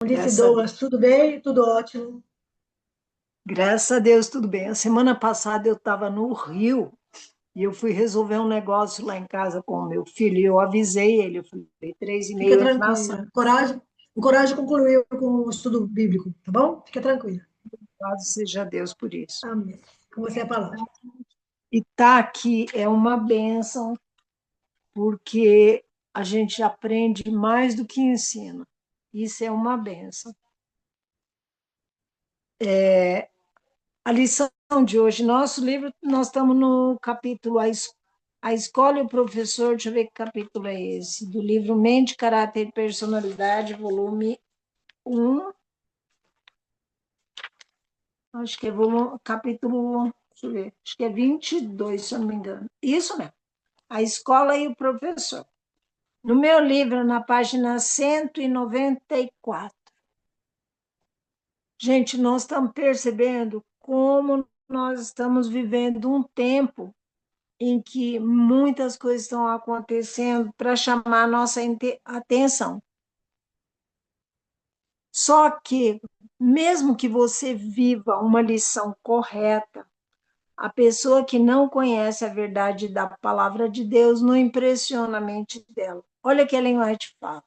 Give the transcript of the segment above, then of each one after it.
Disse Graças a Deus. Douglas, tudo bem? Tudo ótimo. Graças a Deus, tudo bem. A semana passada eu estava no Rio e eu fui resolver um negócio lá em casa com o meu filho e eu avisei ele, eu falei, três e Fica meia na sala, tranquila. Coragem concluiu com o estudo bíblico, tá bom? Fica tranquila. louvado seja Deus por isso. Amém. Com você é a palavra. E tá aqui é uma bênção, porque a gente aprende mais do que ensina. Isso é uma bênção. A lição de hoje, nosso livro, nós estamos no capítulo A Escola e o Professor, deixa eu ver que capítulo é esse, do livro Mente, Caráter e Personalidade, volume um, acho que é capítulo, deixa eu ver, acho que é 22, se eu não me engano. Isso mesmo, A Escola e o Professor. No meu livro, na página 194. Gente, nós estamos percebendo como nós estamos vivendo um tempo em que muitas coisas estão acontecendo para chamar a nossa atenção. Só que, mesmo que você viva uma lição correta, a pessoa que não conhece a verdade da palavra de Deus não impressiona a mente dela. Olha o que Ellen White fala.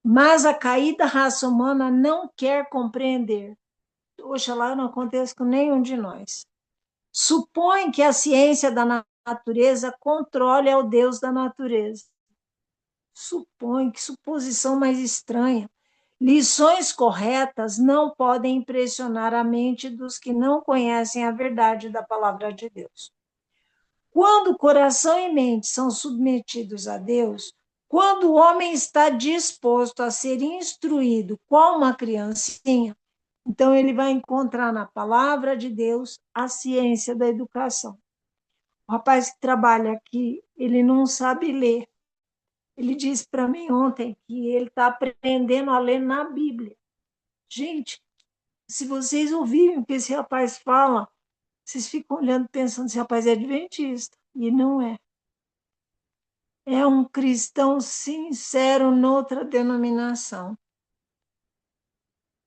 Mas a caída raça humana não quer compreender. Oxalá não aconteça com nenhum de nós. Supõe que a ciência da natureza controle ao Deus da natureza. Supõe, que suposição mais estranha. Lições corretas não podem impressionar a mente dos que não conhecem a verdade da palavra de Deus. Quando coração e mente são submetidos a Deus, quando o homem está disposto a ser instruído como uma criancinha, então ele vai encontrar na palavra de Deus a ciência da educação. O rapaz que trabalha aqui, ele não sabe ler. Ele disse para mim ontem que ele está aprendendo a ler na Bíblia. Gente, se vocês ouvirem o que esse rapaz fala, vocês ficam olhando pensando se esse rapaz é adventista. E não é. É um cristão sincero noutra denominação.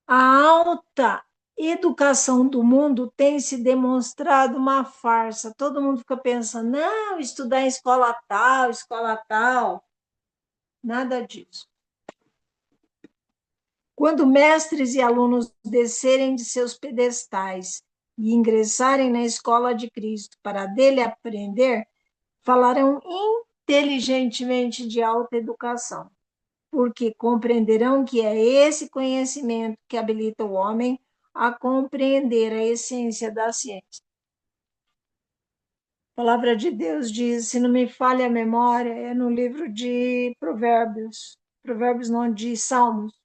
A alta educação do mundo tem se demonstrado uma farsa. Todo mundo fica pensando, não, estudar em escola tal, escola tal. Nada disso. Quando mestres e alunos descerem de seus pedestais e ingressarem na escola de Cristo para dele aprender, falarão inteligentemente de alta educação, porque compreenderão que é esse conhecimento que habilita o homem a compreender a essência da ciência. A palavra de Deus diz, se não me falha a memória, é no livro de Provérbios, Provérbios não, de Salmos,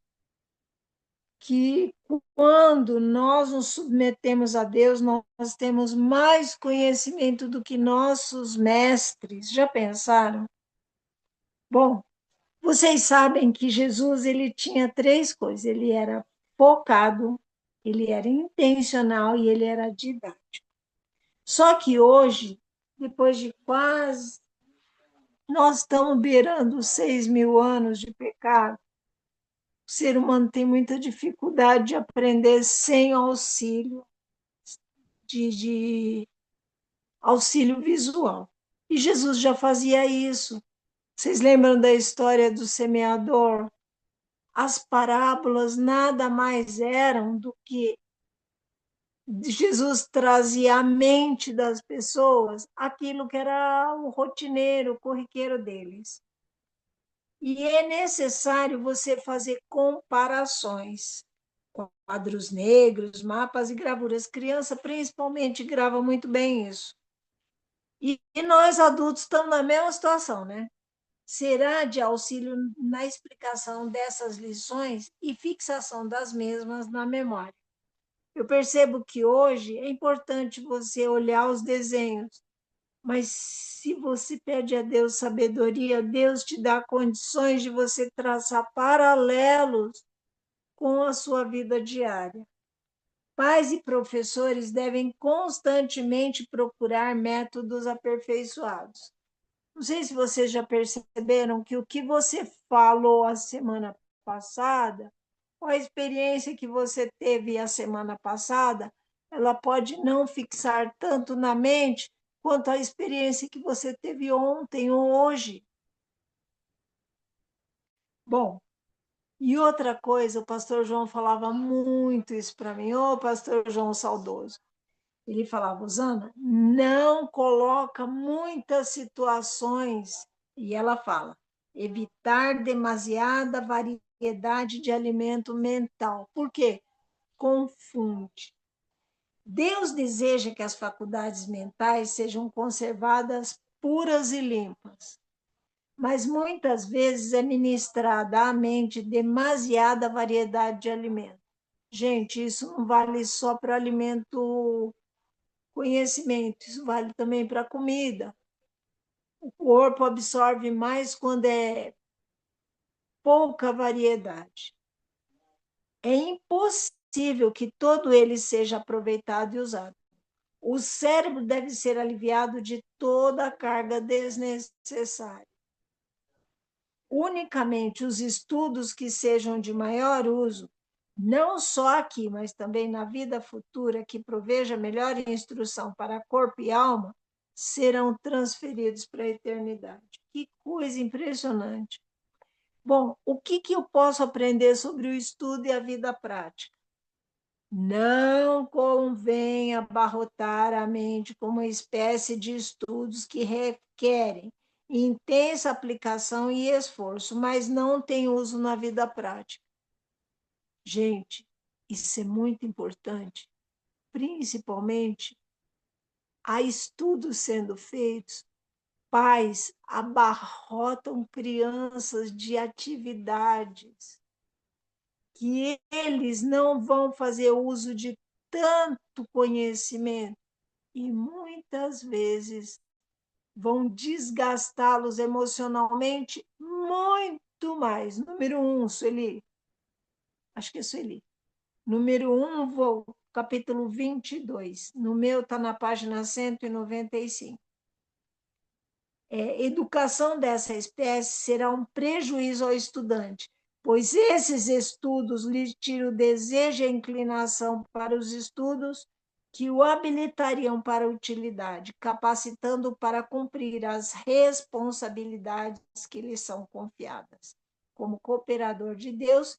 que quando nós nos submetemos a Deus, nós temos mais conhecimento do que nossos mestres. Já pensaram? Bom, vocês sabem que Jesus ele tinha três coisas. Ele era focado, ele era intencional e ele era didático. Só que hoje, depois de quase, nós estamos beirando 6.000 anos de pecado, o ser humano tem muita dificuldade de aprender sem auxílio, de auxílio visual. E Jesus já fazia isso. Vocês lembram da história do semeador? As parábolas nada mais eram do que Jesus trazia à mente das pessoas aquilo que era o rotineiro, o corriqueiro deles. E é necessário você fazer comparações, quadros negros, mapas e gravuras. Criança, principalmente, grava muito bem isso. E nós, adultos, estamos na mesma situação, né? Será de auxílio na explicação dessas lições e fixação das mesmas na memória. Eu percebo que hoje é importante você olhar os desenhos, mas se você pede a Deus sabedoria, Deus te dá condições de você traçar paralelos com a sua vida diária. Pais e professores devem constantemente procurar métodos aperfeiçoados. Não sei se vocês já perceberam que o que você falou a semana passada ou a experiência que você teve a semana passada, ela pode não fixar tanto na mente quanto a experiência que você teve ontem ou hoje. Bom, e outra coisa, o pastor João falava muito isso para mim, ô pastor João saudoso. Ele falava, Rosana, não coloca muitas situações, e ela fala, evitar demasiada variedade de alimento mental. Por quê? Confunde. Deus deseja que as faculdades mentais sejam conservadas puras e limpas, mas muitas vezes é ministrada à mente demasiada variedade de alimento. Gente, isso não vale só para alimento, conhecimento, isso vale também para comida. O corpo absorve mais quando é pouca variedade. É impossível que todo ele seja aproveitado e usado. O cérebro deve ser aliviado de toda a carga desnecessária. Unicamente os estudos que sejam de maior uso, não só aqui, mas também na vida futura, que proveja melhor instrução para corpo e alma, serão transferidos para a eternidade. Que coisa impressionante. Bom, o que eu posso aprender sobre o estudo e a vida prática? Não convém abarrotar a mente com uma espécie de estudos que requerem intensa aplicação e esforço, mas não têm uso na vida prática. Gente, isso é muito importante, principalmente há estudos sendo feitos, pais abarrotam crianças de atividades que eles não vão fazer uso de tanto conhecimento e muitas vezes vão desgastá-los emocionalmente muito mais. Número um, Sueli, acho que é Sueli. Número um, vou, capítulo 22. No meu está na página 195. Educação dessa espécie será um prejuízo ao estudante, pois esses estudos lhe tiram o desejo e a inclinação para os estudos que o habilitariam para a utilidade, capacitando-o para cumprir as responsabilidades que lhe são confiadas, como cooperador de Deus,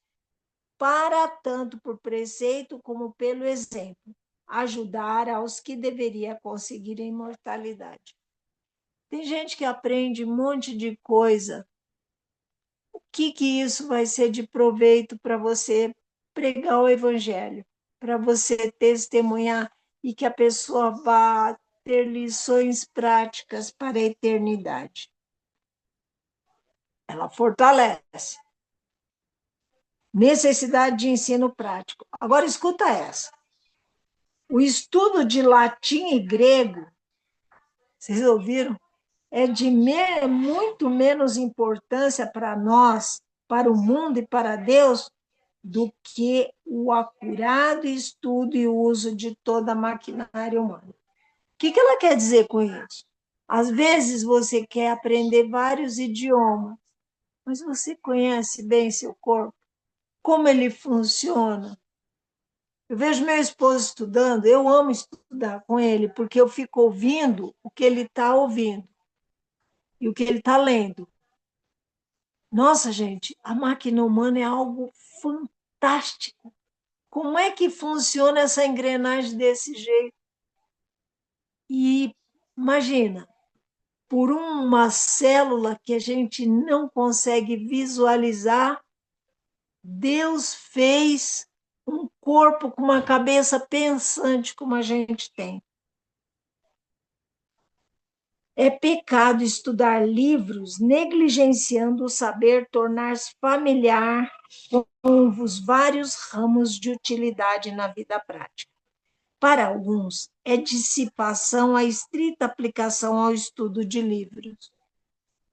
para tanto por preceito como pelo exemplo, ajudar aos que deveria conseguir a imortalidade. Tem gente que aprende um monte de coisa. O que isso vai ser de proveito para você pregar o evangelho, para você testemunhar e que a pessoa vá ter lições práticas para a eternidade? Ela fortalece. Necessidade de ensino prático. Agora escuta essa. O estudo de latim e grego, vocês ouviram? É de muito menos importância para nós, para o mundo e para Deus, do que o acurado estudo e uso de toda a maquinária humana. O que ela quer dizer com isso? Às vezes você quer aprender vários idiomas, mas você conhece bem seu corpo, como ele funciona. Eu vejo meu esposo estudando, eu amo estudar com ele, porque eu fico ouvindo o que ele está ouvindo e o que ele está lendo. Nossa, gente, a máquina humana é algo fantástico. Como é que funciona essa engrenagem desse jeito? E imagina, por uma célula que a gente não consegue visualizar, Deus fez um corpo com uma cabeça pensante como a gente tem. É pecado estudar livros negligenciando o saber tornar-se familiar com os vários ramos de utilidade na vida prática. Para alguns, é dissipação a estrita aplicação ao estudo de livros.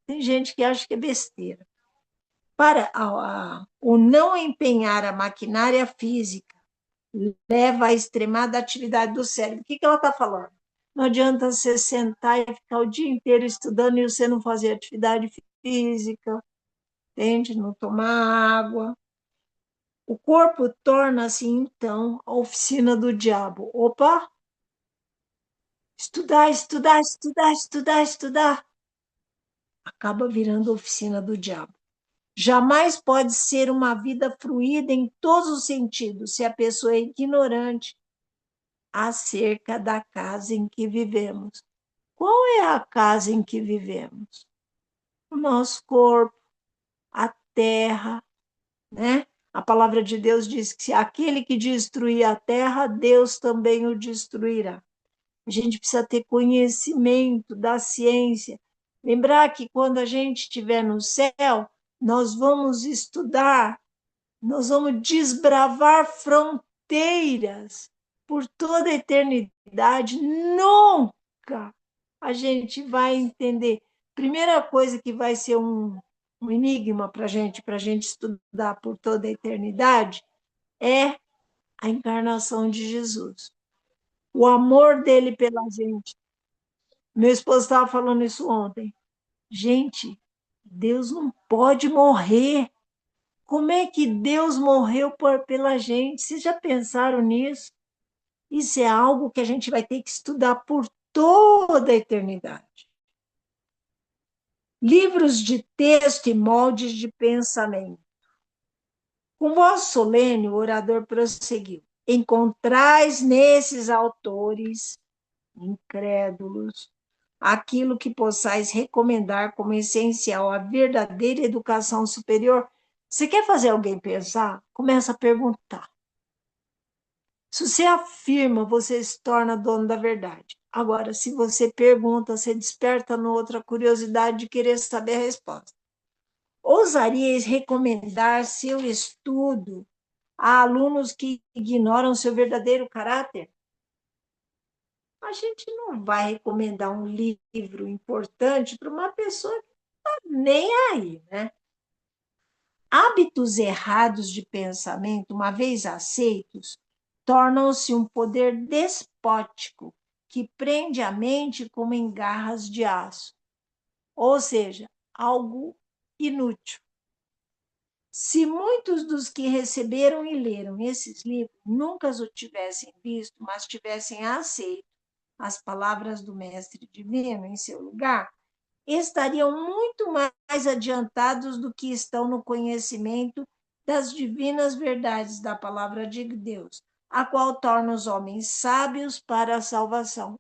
Tem gente que acha que é besteira. Para o não empenhar a maquinária física leva à extremada atividade do cérebro. O que ela está falando? Não adianta você sentar e ficar o dia inteiro estudando e você não fazer atividade física, entende? Não tomar água. O corpo torna-se, então, a oficina do diabo. Opa! Estudar, estudar, estudar, estudar, estudar. Acaba virando a oficina do diabo. Jamais pode ser uma vida fluida em todos os sentidos se a pessoa é ignorante acerca da casa em que vivemos. Qual é a casa em que vivemos? O nosso corpo, a terra, né? A palavra de Deus diz que se aquele que destruir a terra, Deus também o destruirá. A gente precisa ter conhecimento da ciência. Lembrar que quando a gente estiver no céu, nós vamos estudar, nós vamos desbravar fronteiras por toda a eternidade. Nunca a gente vai entender. Primeira coisa que vai ser um enigma para a gente estudar por toda a eternidade, é a encarnação de Jesus. O amor dele pela gente. Meu esposo estava falando isso ontem. Gente, Deus não pode morrer. Como é que Deus morreu pela gente? Vocês já pensaram nisso? Isso é algo que a gente vai ter que estudar por toda a eternidade. Livros de texto e moldes de pensamento. Com voz solene, o orador prosseguiu. Encontrais nesses autores incrédulos aquilo que possais recomendar como essencial à verdadeira educação superior. Você quer fazer alguém pensar? Começa a perguntar. Se você afirma, você se torna dono da verdade. Agora, se você pergunta, você desperta no outro a curiosidade de querer saber a resposta. Ousarias recomendar seu estudo a alunos que ignoram seu verdadeiro caráter? A gente não vai recomendar um livro importante para uma pessoa que não está nem aí, né? Hábitos errados de pensamento, uma vez aceitos, tornam-se um poder despótico que prende a mente como em garras de aço, ou seja, algo inútil. Se muitos dos que receberam e leram esses livros nunca os tivessem visto, mas tivessem aceito as palavras do Mestre Divino em seu lugar, estariam muito mais adiantados do que estão no conhecimento das divinas verdades da palavra de Deus, a qual torna os homens sábios para a salvação.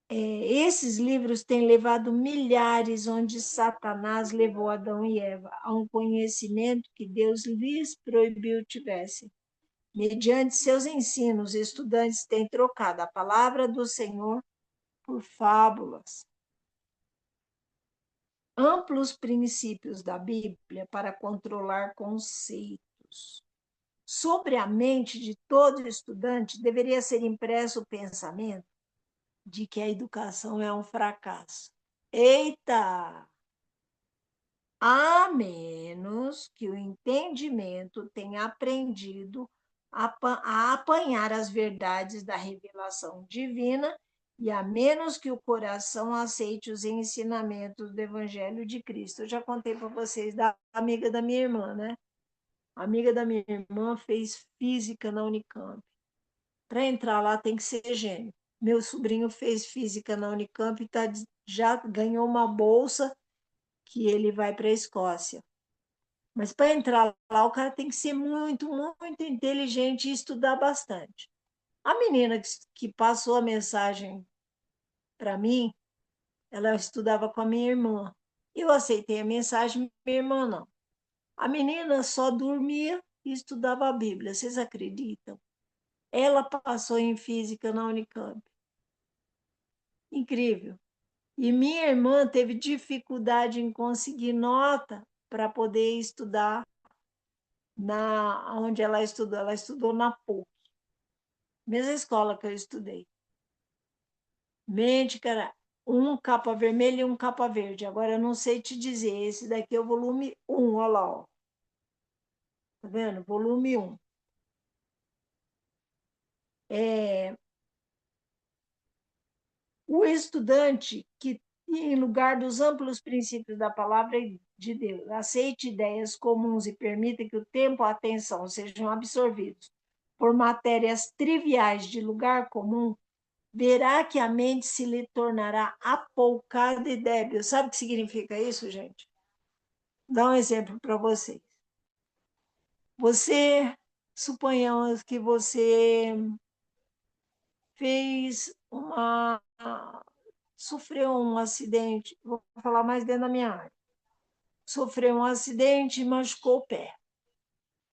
Esses livros têm levado milhares onde Satanás levou Adão e Eva a um conhecimento que Deus lhes proibiu tivessem. Mediante seus ensinos, estudantes têm trocado a palavra do Senhor por fábulas. Amplos princípios da Bíblia para controlar conceitos. Sobre a mente de todo estudante deveria ser impresso o pensamento de que a educação é um fracasso. Eita! A menos que o entendimento tenha aprendido a apanhar as verdades da revelação divina e a menos que o coração aceite os ensinamentos do Evangelho de Cristo. Eu já contei para vocês da amiga da minha irmã, né? A amiga da minha irmã fez física na Unicamp. Para entrar lá tem que ser gênio. Meu sobrinho fez física na Unicamp e já ganhou uma bolsa que ele vai para a Escócia. Mas para entrar lá, o cara tem que ser muito, muito inteligente e estudar bastante. A menina que passou a mensagem para mim, ela estudava com a minha irmã. Eu aceitei a mensagem, minha irmã não. A menina só dormia e estudava a Bíblia. Vocês acreditam? Ela passou em física na Unicamp. Incrível. E minha irmã teve dificuldade em conseguir nota para poder estudar onde ela estudou. Ela estudou na PUC, mesma escola que eu estudei. Mente, cara, um capa vermelha e um capa verde. Agora eu não sei te dizer, esse daqui é o volume 1, olha lá, ó. Tá vendo? Volume 1. O estudante que, em lugar dos amplos princípios da palavra de Deus, aceite ideias comuns e permita que o tempo e a atenção sejam absorvidos por matérias triviais de lugar comum, verá que a mente se lhe tornará apoucada e débil. Sabe o que significa isso, gente? Vou dar um exemplo para vocês. Suponhamos que você sofreu um acidente, vou falar mais dentro da minha área, sofreu um acidente e machucou o pé.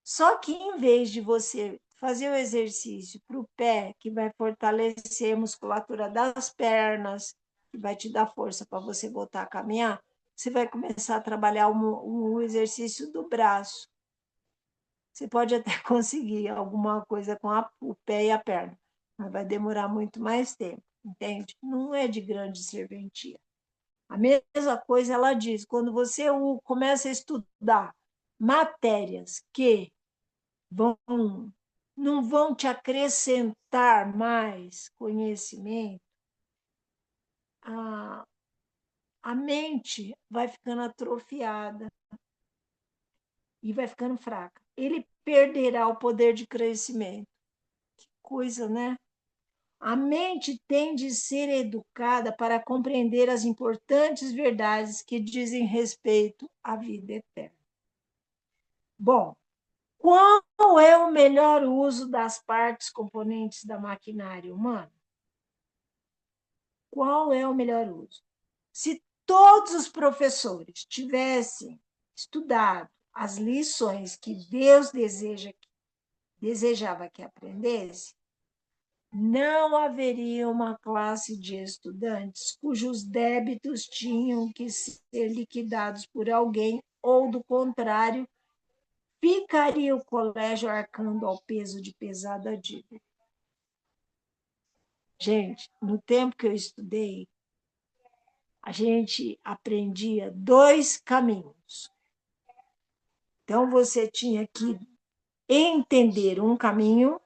Só que em vez de você fazer o exercício para o pé, que vai fortalecer a musculatura das pernas, que vai te dar força para você voltar a caminhar, você vai começar a trabalhar o exercício do braço. Você pode até conseguir alguma coisa com o pé e a perna, mas vai demorar muito mais tempo, entende? Não é de grande serventia. A mesma coisa ela diz, quando você começa a estudar matérias que vão, não vão te acrescentar mais conhecimento, a, a mente vai ficando atrofiada e vai ficando fraca. Ele perderá o poder de crescimento. Que coisa, né? A mente tem de ser educada para compreender as importantes verdades que dizem respeito à vida eterna. Bom, qual é o melhor uso das partes componentes da maquinária humana? Qual é o melhor uso? Se todos os professores tivessem estudado as lições que Deus desejava que aprendesse, não haveria uma classe de estudantes cujos débitos tinham que ser liquidados por alguém, ou, do contrário, ficaria o colégio arcando ao peso de pesada dívida. Gente, no tempo que eu estudei, a gente aprendia 2 caminhos. Então, você tinha que entender um caminho,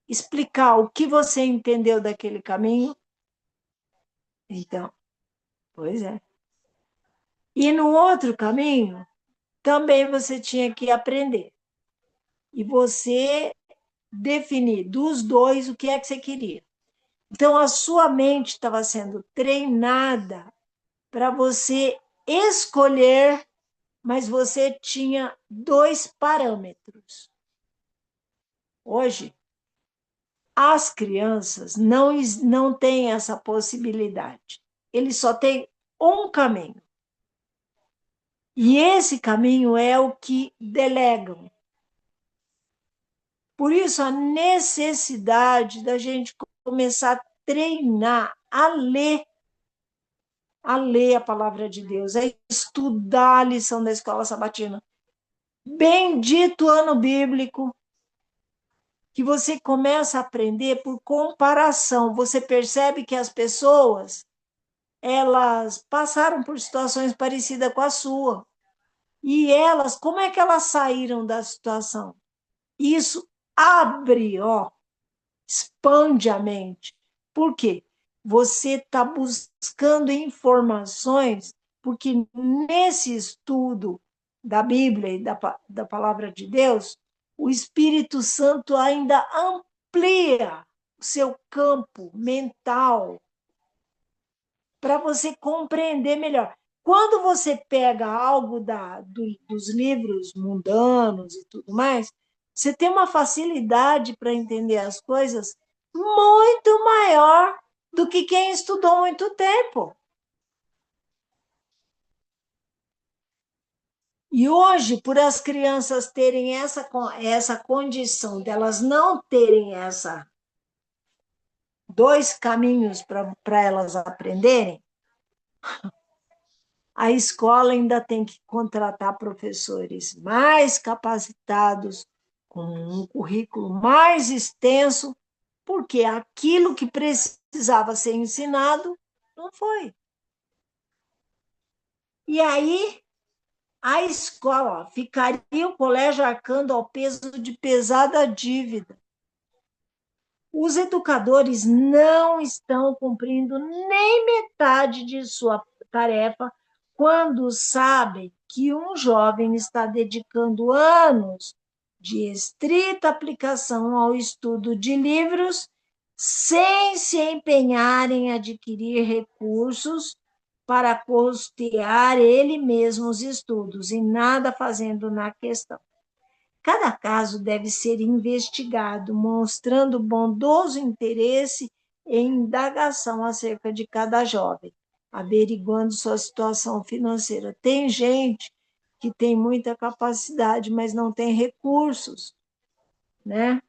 explicar o que você entendeu daquele caminho. Então, pois é. E no outro caminho, também você tinha que aprender. E você definir dos dois o que é que você queria. Então, a sua mente estava sendo treinada para você escolher, mas você tinha 2 parâmetros. Hoje, as crianças não têm essa possibilidade. Eles só têm um caminho. E esse caminho é o que delegam. Por isso, a necessidade da gente começar a treinar, a ler a palavra de Deus, a estudar a lição da escola sabatina. Bendito ano bíblico, que você começa a aprender por comparação. Você percebe que as pessoas, elas passaram por situações parecidas com a sua. E elas, como é que elas saíram da situação? Isso abre, expande a mente. Por quê? Você está buscando informações, porque nesse estudo da Bíblia e da palavra de Deus, o Espírito Santo ainda amplia o seu campo mental para você compreender melhor. Quando você pega algo dos livros mundanos e tudo mais, você tem uma facilidade para entender as coisas muito maior do que quem estudou muito tempo. E hoje, por as crianças terem essa condição delas não terem 2 caminhos para elas aprenderem, a escola ainda tem que contratar professores mais capacitados, com um currículo mais extenso, porque aquilo que precisava ser ensinado não foi. E aí, a escola ficaria o colégio arcando ao peso de pesada dívida. Os educadores não estão cumprindo nem metade de sua tarefa quando sabem que um jovem está dedicando anos de estrita aplicação ao estudo de livros, sem se empenhar em adquirir recursos para custear ele mesmo os estudos e nada fazendo na questão. Cada caso deve ser investigado, mostrando bondoso interesse em indagação acerca de cada jovem, averiguando sua situação financeira. Tem gente que tem muita capacidade, mas não tem recursos, né?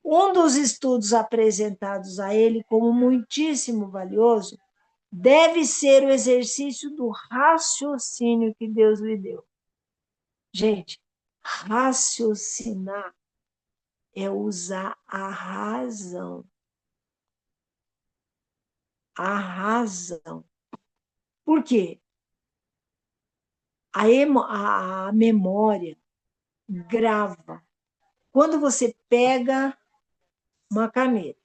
Um dos estudos apresentados a ele como muitíssimo valioso deve ser o exercício do raciocínio que Deus lhe deu. Gente, raciocinar é usar a razão. A razão. Por quê? A memória grava. Quando você pega uma caneta,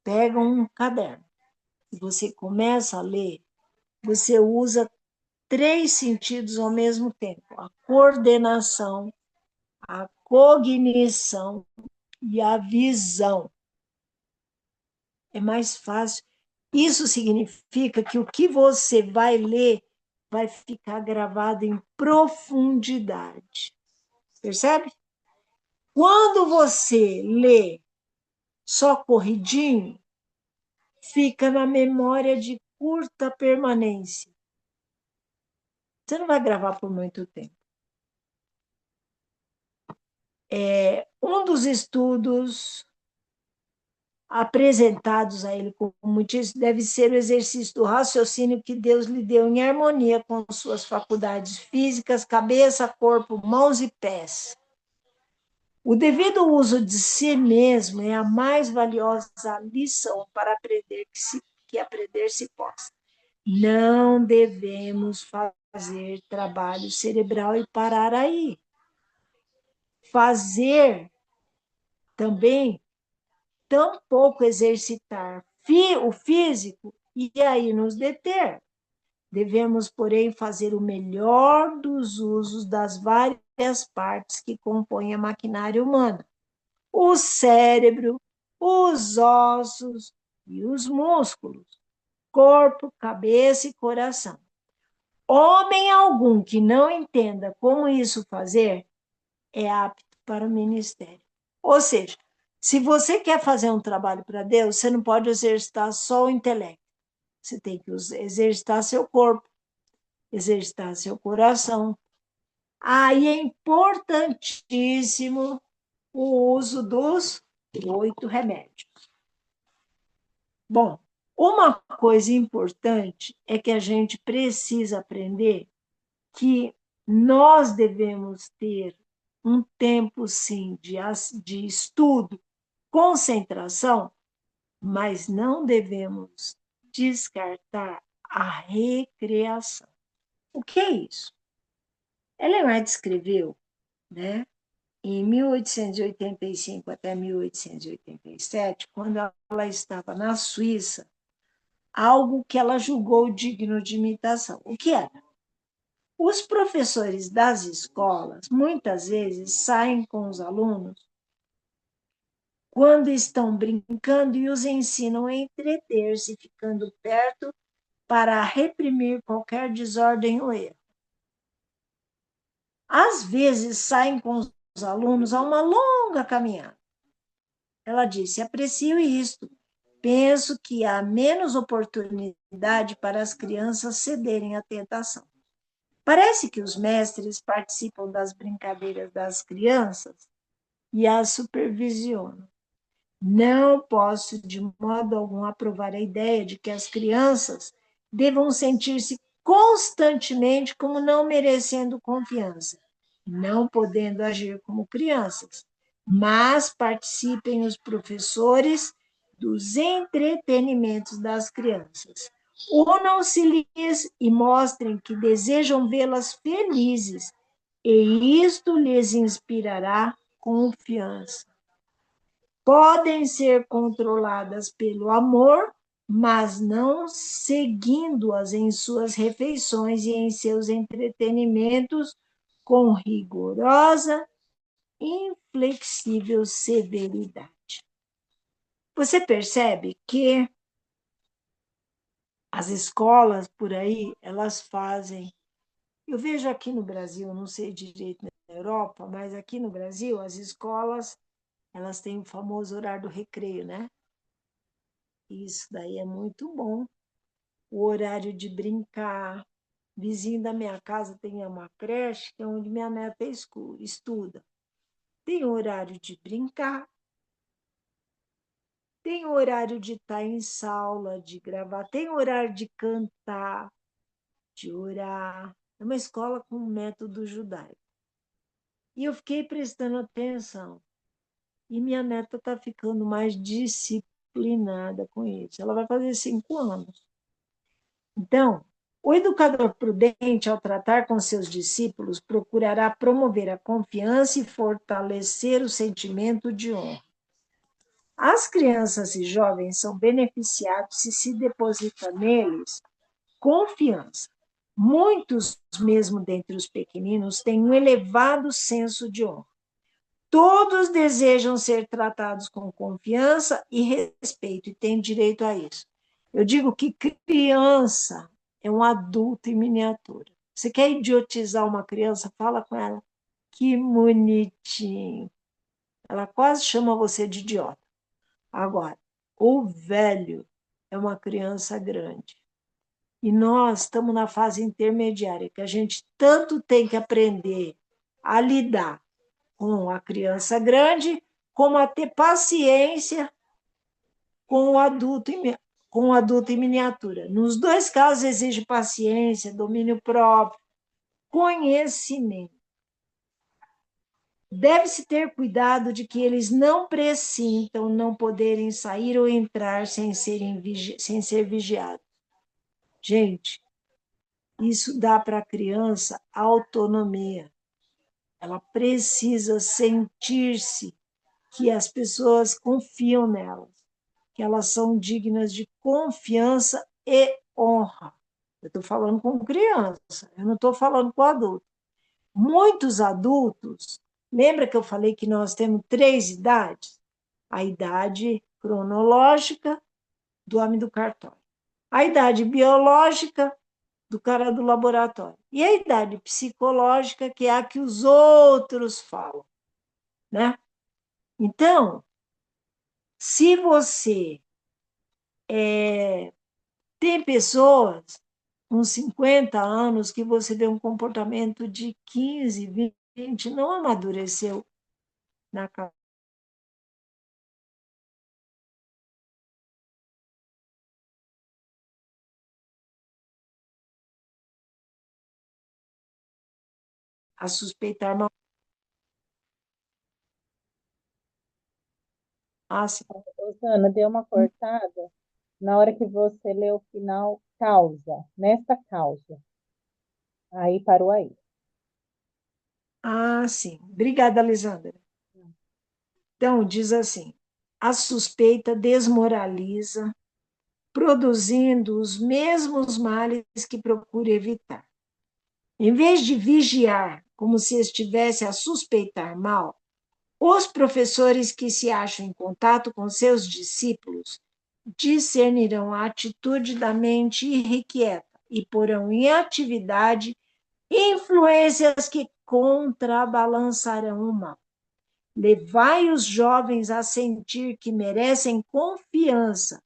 pega um caderno, e você começa a ler, você usa 3 sentidos ao mesmo tempo: a coordenação, a cognição e a visão. É mais fácil. Isso significa que o que você vai ler vai ficar gravado em profundidade. Percebe? Quando você lê só corridinho, fica na memória de curta permanência. Você não vai gravar por muito tempo. Um dos estudos apresentados a ele como muitíssimo deve ser o exercício do raciocínio que Deus lhe deu em harmonia com suas faculdades físicas, cabeça, corpo, mãos e pés. O devido uso de si mesmo é a mais valiosa lição para aprender que aprender se possa. Não devemos fazer trabalho cerebral e parar aí. Fazer também, tampouco exercitar o físico e aí nos deter. Devemos, porém, fazer o melhor dos usos das várias partes que compõem a maquinária humana: o cérebro, os ossos e os músculos, corpo, cabeça e coração. Homem algum que não entenda como isso fazer é apto para o ministério. Ou seja, se você quer fazer um trabalho para Deus, você não pode exercitar só o intelecto. Você tem que exercitar seu corpo, exercitar seu coração. Aí é importantíssimo o uso dos 8 remédios. Bom, uma coisa importante é que a gente precisa aprender que nós devemos ter um tempo, sim, de estudo, concentração, mas não devemos descartar a recreação. O que é isso? Ellen White escreveu, né, em 1885 até 1887, quando ela estava na Suíça, algo que ela julgou digno de imitação. O que era? Os professores das escolas, muitas vezes, saem com os alunos quando estão brincando e os ensinam a entreter-se, ficando perto para reprimir qualquer desordem ou erro. Às vezes, saem com os alunos a uma longa caminhada. Ela disse: aprecio isto. Penso que há menos oportunidade para as crianças cederem à tentação. Parece que os mestres participam das brincadeiras das crianças e as supervisionam. Não posso, de modo algum, aprovar a ideia de que as crianças devam sentir-se constantemente como não merecendo confiança, não podendo agir como crianças, mas participem os professores dos entretenimentos das crianças. Unam-se-lhes e mostrem que desejam vê-las felizes, e isto lhes inspirará confiança. Podem ser controladas pelo amor, mas não seguindo-as em suas refeições e em seus entretenimentos com rigorosa, inflexível severidade. Você percebe que as escolas por aí, elas fazem. Eu vejo aqui no Brasil, não sei direito na Europa, mas aqui no Brasil, as escolas, elas têm o famoso horário do recreio, né? Isso daí é muito bom. O horário de brincar. Vizinho da minha casa tem uma creche, que é onde minha neta estuda. Tem horário de brincar, tem horário de estar em sala, de gravar, tem horário de cantar, de orar. É uma escola com método judaico. E eu fiquei prestando atenção. E minha neta está ficando mais disciplinada com isso. Ela vai fazer 5 anos. Então, o educador prudente, ao tratar com seus discípulos, procurará promover a confiança e fortalecer o sentimento de honra. As crianças e jovens são beneficiados se deposita neles confiança. Muitos, mesmo dentre os pequeninos, têm um elevado senso de honra. Todos desejam ser tratados com confiança e respeito e têm direito a isso. Eu digo que criança é um adulto em miniatura. Você quer idiotizar uma criança? Fala com ela. Que bonitinho. Ela quase chama você de idiota. Agora, o velho é uma criança grande. E nós estamos na fase intermediária, que a gente tanto tem que aprender a lidar com a criança grande, como a ter paciência com o adulto em miniatura. Nos dois casos exige paciência, domínio próprio, conhecimento. Deve-se ter cuidado de que eles não pressintam não poderem sair ou entrar sem ser vigiados. Gente, isso dá para a criança autonomia. Ela precisa sentir-se que as pessoas confiam nelas, que elas são dignas de confiança e honra. Eu estou falando com criança, eu não estou falando com adulto. Muitos adultos, lembra que eu falei que nós temos 3 idades? A idade cronológica do homem do cartório, a idade biológica do cara do laboratório e a idade psicológica, que é a que os outros falam, né? Então, se você tem pessoas com 50 anos que você vê um comportamento de 15, 20, não amadureceu na casa. A suspeitar mal. Ah, sim. Rosana, deu uma cortada na hora que você leu o final causa, nesta causa. Aí parou aí. Ah, sim. Obrigada, Lisandra. Então, diz assim: a suspeita desmoraliza, produzindo os mesmos males que procura evitar. Em vez de vigiar como se estivesse a suspeitar mal, os professores que se acham em contato com seus discípulos discernirão a atitude da mente irrequieta e porão em atividade influências que contrabalançarão o mal. Levai os jovens a sentir que merecem confiança,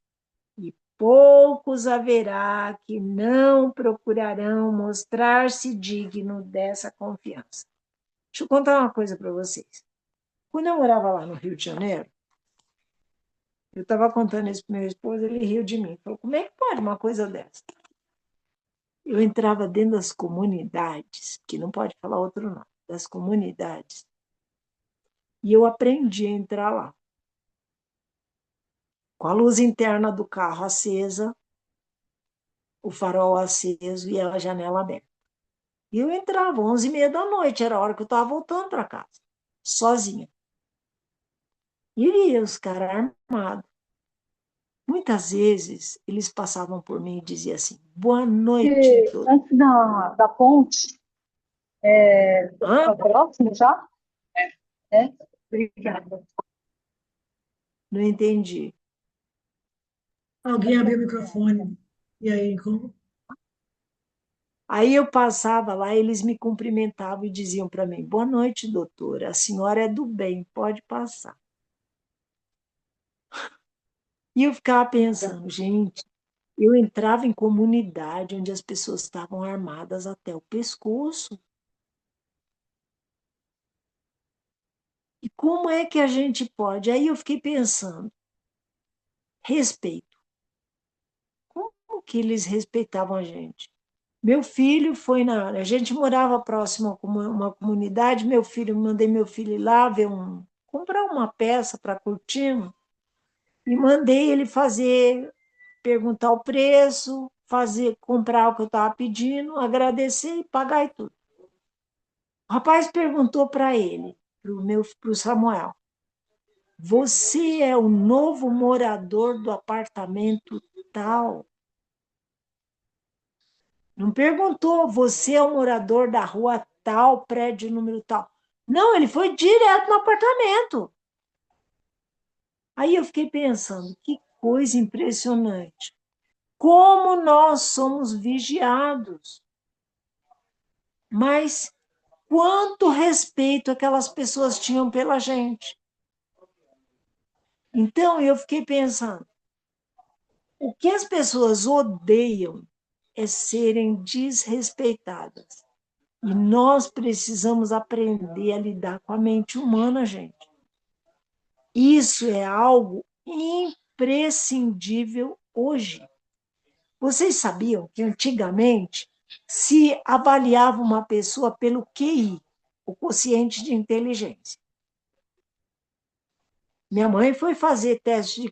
e poucos haverá que não procurarão mostrar-se digno dessa confiança. Deixa eu contar uma coisa para vocês. Quando eu morava lá no Rio de Janeiro, eu estava contando isso para meu esposo, ele riu de mim. Falou, como é que pode uma coisa dessa? Eu entrava dentro das comunidades, que não pode falar outro nome, das comunidades, e eu aprendi a entrar lá. Com a luz interna do carro acesa, o farol aceso e a janela aberta. E eu entrava 11h30 da noite, era a hora que eu estava voltando para casa, sozinha. E via os caras armados. Muitas vezes eles passavam por mim e diziam assim: boa noite, E doutor. antes da ponte, Hã? tá próximo já? É? Obrigada. Não entendi. Alguém abriu o microfone. E aí, como? Aí eu passava lá, eles me cumprimentavam e diziam para mim: boa noite, doutora, a senhora é do bem, pode passar. E eu ficava pensando, gente, eu entrava em comunidade onde as pessoas estavam armadas até o pescoço. E como é que a gente pode? Aí eu fiquei pensando, respeito. Como que eles respeitavam a gente? Meu filho foi na. A gente morava próximo a uma comunidade, meu filho, mandei meu filho ir lá ver comprar uma peça para cortina e mandei ele fazer, perguntar o preço, fazer, comprar o que eu estava pedindo, agradecer e pagar e tudo. O rapaz perguntou para ele, para o Samuel: você é o novo morador do apartamento tal? Não perguntou, você é o morador da rua tal, prédio número tal. Não, ele foi direto no apartamento. Aí eu fiquei pensando, que coisa impressionante. Como nós somos vigiados. Mas quanto respeito aquelas pessoas tinham pela gente. Então eu fiquei pensando, o que as pessoas odeiam é serem desrespeitadas. E nós precisamos aprender a lidar com a mente humana, gente. Isso é algo imprescindível hoje. Vocês sabiam que antigamente se avaliava uma pessoa pelo QI, o quociente de inteligência. Minha mãe foi fazer teste de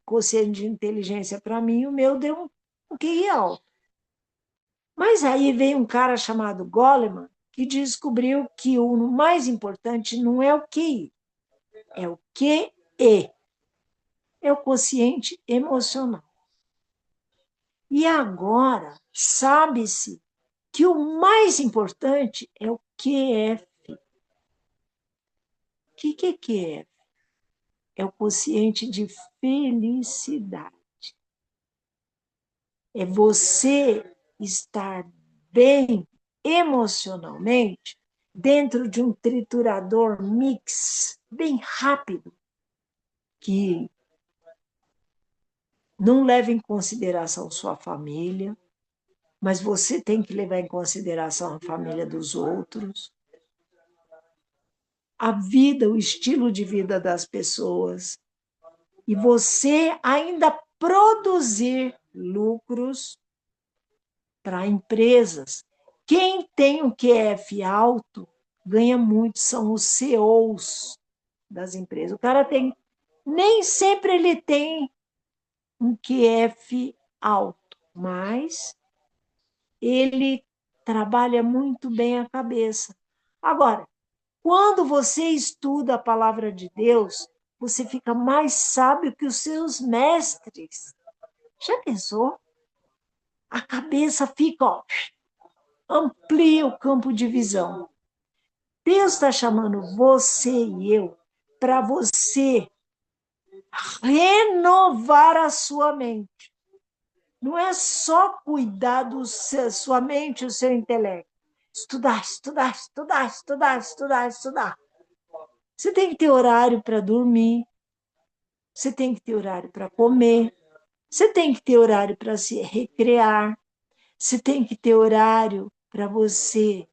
quociente de inteligência para mim, e o meu deu um QI alto. Mas aí veio um cara chamado Goleman, que descobriu que o mais importante não é o QI, é o QE, é o quociente emocional. E agora, sabe-se que o mais importante é o QF. O que é QF? É o quociente de felicidade. É você estar bem emocionalmente dentro de um triturador mix bem rápido, que não leva em consideração sua família, mas você tem que levar em consideração a família dos outros, a vida, o estilo de vida das pessoas, e você ainda produzir lucros para empresas. Quem tem o QF alto ganha muito, são os CEOs das empresas. O cara tem, nem sempre ele tem um QF alto, mas ele trabalha muito bem a cabeça. Agora, quando você estuda a palavra de Deus, você fica mais sábio que os seus mestres. Já pensou? A cabeça fica, ó, amplia o campo de visão. Deus está chamando você e eu para você renovar a sua mente. Não é só cuidar da sua mente e o seu intelecto. Estudar, estudar, estudar, estudar, estudar, estudar. Você tem que ter horário para dormir, você tem que ter horário para comer, você tem que ter horário para se recrear, você tem que ter horário para você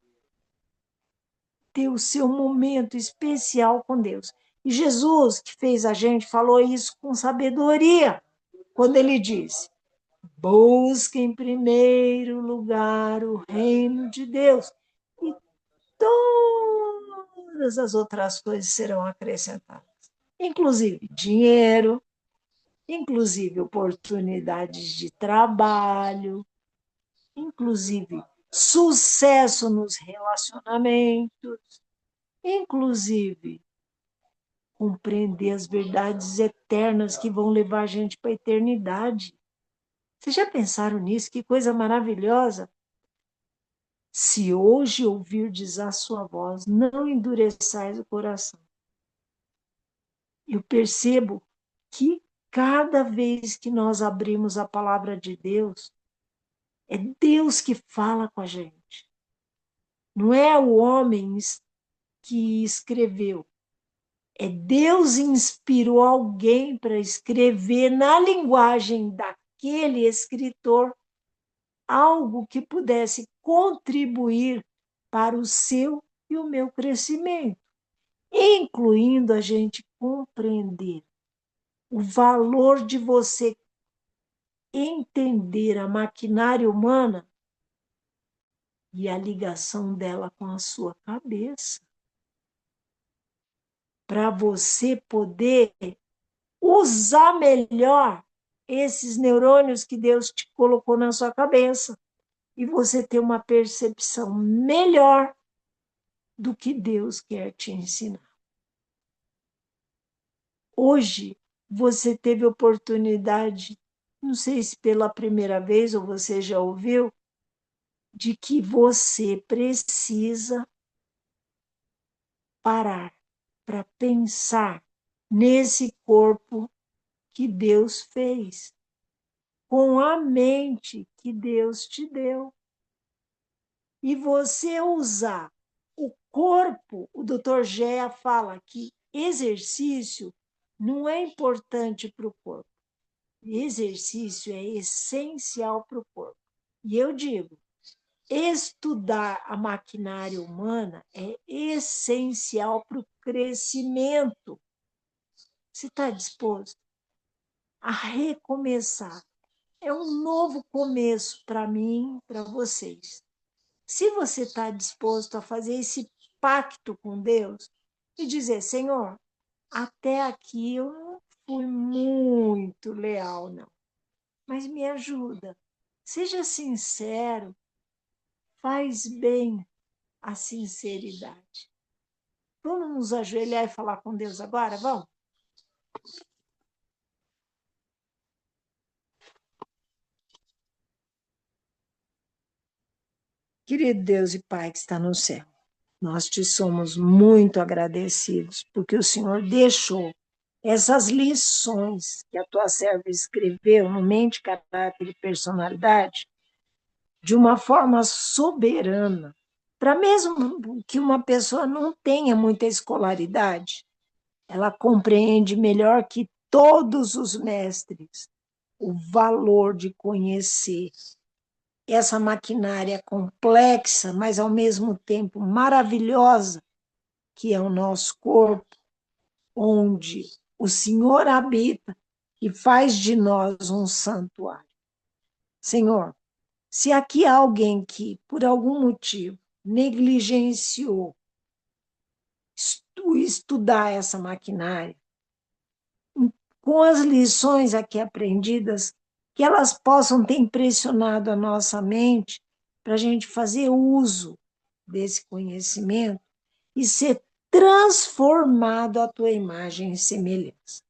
ter o seu momento especial com Deus. E Jesus, que fez a gente, falou isso com sabedoria, quando ele disse: busque em primeiro lugar o reino de Deus, e todas as outras coisas serão acrescentadas, inclusive dinheiro, inclusive oportunidades de trabalho, inclusive sucesso nos relacionamentos, inclusive compreender as verdades eternas que vão levar a gente para a eternidade. Vocês já pensaram nisso? Que coisa maravilhosa! Se hoje ouvirdes a sua voz, não endureçais o coração. Eu percebo que cada vez que nós abrimos a palavra de Deus, é Deus que fala com a gente. Não é o homem que escreveu. É Deus inspirou alguém para escrever na linguagem daquele escritor algo que pudesse contribuir para o seu e o meu crescimento, incluindo a gente compreender o valor de você entender a maquinária humana e a ligação dela com a sua cabeça, para você poder usar melhor esses neurônios que Deus te colocou na sua cabeça e você ter uma percepção melhor do que Deus quer te ensinar. Hoje, você teve oportunidade, não sei se pela primeira vez ou você já ouviu, de que você precisa parar para pensar nesse corpo que Deus fez, com a mente que Deus te deu. E você usar o corpo, o Dr. Gea fala que exercício não é importante para o corpo. Exercício é essencial para o corpo. E eu digo, estudar a maquinária humana é essencial para o crescimento. Você está disposto a recomeçar? É um novo começo para mim, para vocês. Se você está disposto a fazer esse pacto com Deus e dizer, Senhor, até aqui eu não fui muito leal, não, mas me ajuda. Seja sincero, faz bem a sinceridade. Vamos nos ajoelhar e falar com Deus agora? Vamos? Querido Deus e Pai que está no céu, nós te somos muito agradecidos porque o Senhor deixou essas lições que a tua serva escreveu no Mente, Caráter e Personalidade de uma forma soberana, para mesmo que uma pessoa não tenha muita escolaridade, ela compreende melhor que todos os mestres o valor de conhecer essa maquinária complexa, mas ao mesmo tempo maravilhosa, que é o nosso corpo, onde o Senhor habita e faz de nós um santuário. Senhor, se aqui há alguém que, por algum motivo, negligenciou estudar essa maquinária, com as lições aqui aprendidas, que elas possam ter impressionado a nossa mente para a gente fazer uso desse conhecimento e ser transformado à tua imagem e semelhança.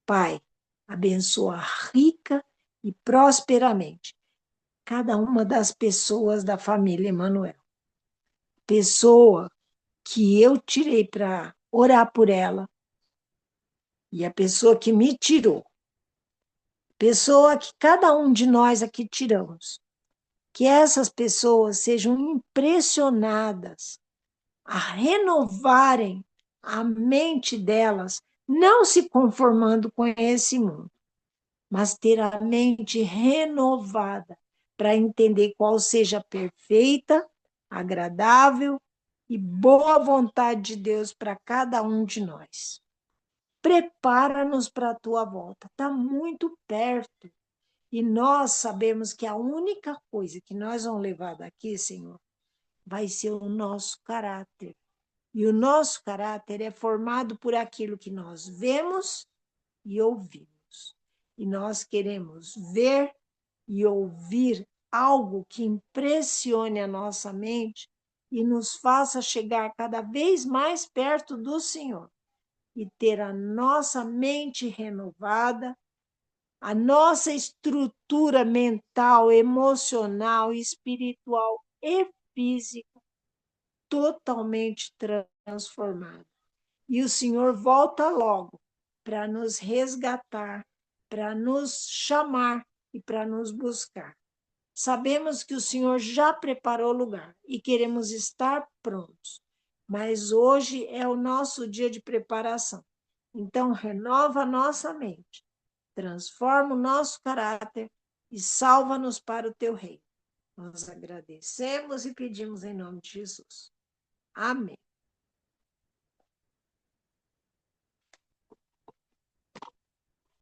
Pai, abençoa rica e prosperamente cada uma das pessoas da família Emanuel. Pessoa que eu tirei para orar por ela e a pessoa que me tirou. Pessoa que cada um de nós aqui tiramos. Que essas pessoas sejam impressionadas a renovarem a mente delas, não se conformando com esse mundo, mas ter a mente renovada para entender qual seja a perfeita, agradável e boa vontade de Deus para cada um de nós. Prepara-nos para a tua volta, está muito perto. E nós sabemos que a única coisa que nós vamos levar daqui, Senhor, vai ser o nosso caráter. E o nosso caráter é formado por aquilo que nós vemos e ouvimos. E nós queremos ver e ouvir algo que impressione a nossa mente e nos faça chegar cada vez mais perto do Senhor. e ter a nossa mente renovada, a nossa estrutura mental, emocional, espiritual e física totalmente transformada. E o Senhor volta logo para nos resgatar, para nos chamar e para nos buscar. Sabemos que o Senhor já preparou o lugar e queremos estar prontos, mas hoje é o nosso dia de preparação. Então, renova a nossa mente, transforma o nosso caráter e salva-nos para o teu reino. Nós agradecemos e pedimos em nome de Jesus. Amém.